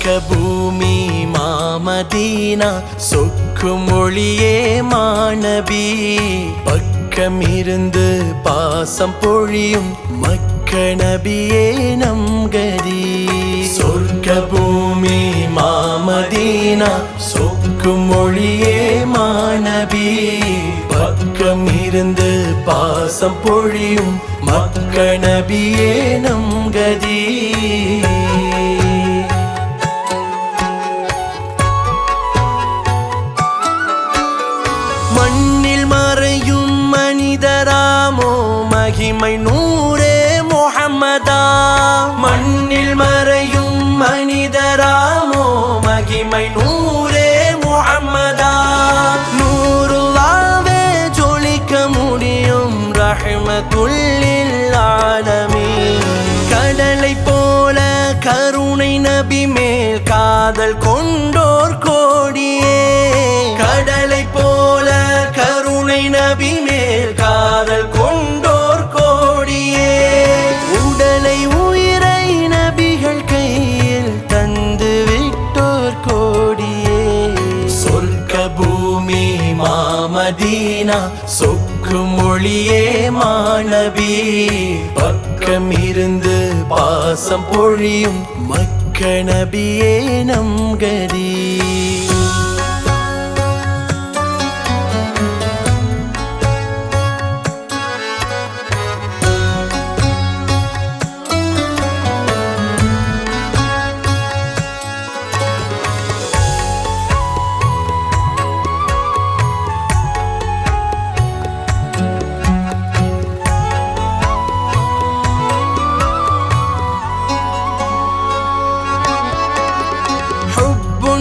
பூமி மாமதீனா சொக்கும் ஒளியே மாநபி பக்கமிருந்து பாசம் பொழியும் மக்க நபியே நம் கதி சொர்க்க பூமி மாமதீனா சொக்கும் ஒளியே மாநபி பக்கமிருந்து பாசம் பொழியும் மக்க நபியே நம் கதி மண்ணில் மறையும் மனிதராமோ மகிமை நூரே முஹம்மதா மண்ணில் மறையும் மனிதராமோ மகிமை நூரே முஹம்மதா நூருல்லாவே ஜொலிக்க முடியும் ரஹ்மத்துல் லில் ஆலமீன் கடலை போல கருணை நபி மேல் காதல் கொண்டோர் கோடியே கடலை போல கருணை நபி மேல் காதல் கொண்டோர் கோடியே உடலை உயிரை நபிகள் கையில் தந்து விட்டோர் கோடியே சொர்க்க பூமி மாமதீனா சொக்கும் ஒளியே மாநபி பக்கமிருந்து பாசம் பொழியும் மக்க நபியே நம் கதி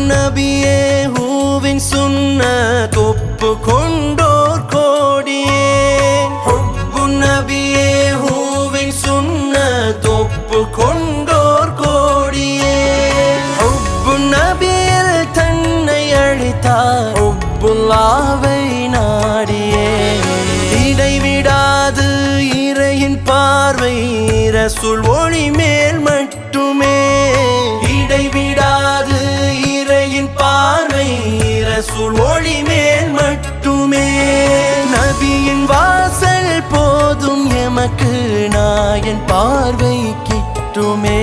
நபியே ஹூவின் சுன்னத் ஒப்புக்கொண்டோர் கோடியே ஹுப்பு நபியே ஹூவின் சுன்னத் ஒப்புக்கொண்டோர் கோடியே ஹுப்பு நபியில் தன்னை அழித்தார் ஹுப்புல்லாவை நாடியே இடைவிடாது இறையின் பார்வை ரசூல் ஒளி மேல் மட்டுமே இடைவிடாது பார்வை ரசூல் ஒளி மேல் மட்டுமே நபியின் வாசல் போதும் எமக்கு நாயன் பார்வை கிட்டுமே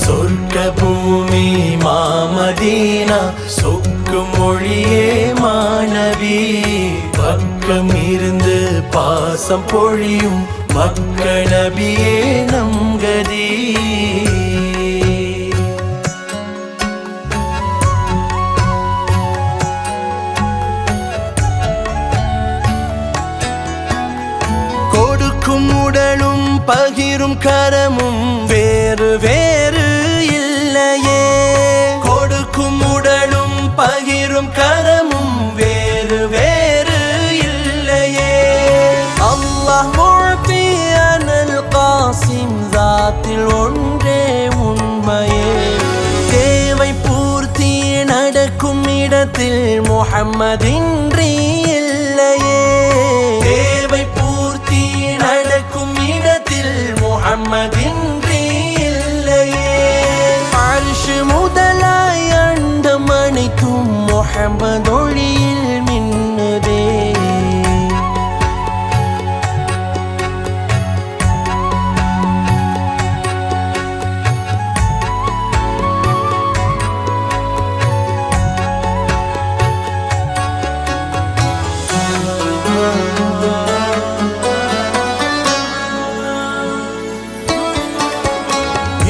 சொர்க்க பூமி மாமதீனா சொக்கும் ஒளியே மாநபி பக்கம் இருந்து பாசம் பொழியும் மக்க நபியே நம் கதி உடலும் பகிரும் கரமும் வேறு வேறு இல்லையே கொடுக்கும் உடலும் பகிரும் கரமும் வேறு வேறு இல்லையே அல்லாஹ் முஅத்தி அனல் காசிம் ஜாத்தில் ஒன்றே உண்மையே தேவை பூர்த்தி நடக்கும் இடத்தில் முஹம்மதின்றி இல்லையே தேவை பூர்த்தி நடக்கும் இடத்தில் முஹம்மதின்றி இல்லையே அர்ஷ் முதலாய் அண்டம் அனைத்தும் முஹம்மது ஒளியில் மின்னுதே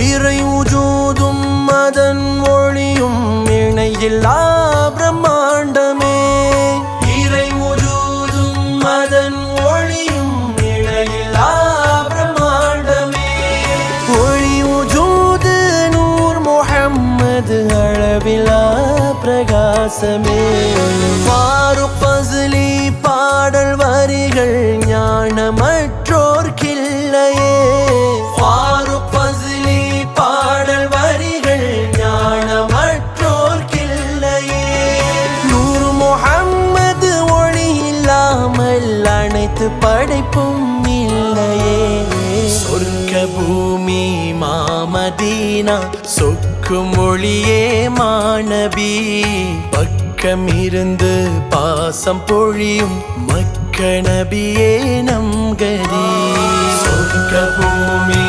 இறை உஜூதும் அதன் ஒளியும் இணையில்லா பிரம்மாண்டமே இறை உஜூதும் அதன் ஒளியும் இணையில்லா பிரம்மாண்டமே ஒளி உஜூது நூர் முஹம்மது அளவிலா பிரகாசமே ஃபாரூக் ஃபஸ்லி பாடல் வரிகள் ஞானமற்றோர்க்கில்லையே ஃபாரூக் ஃபஸ்லி பாடல் வரிகள் ஞானமற்றோர்க்கில்லையே நூறு முஹம்மது ஒளி இல்லாமல் அனைத்து படைப்பும் இல்லையே சொர்க்க பூமி மாமதீனா சொக்கு கொடுக்கும் ஒளியே மாநபி, பக்கம் இருந்து பாசம் பொழியும் மக்க நபியே நம் கதி. சொர்க்க பூமி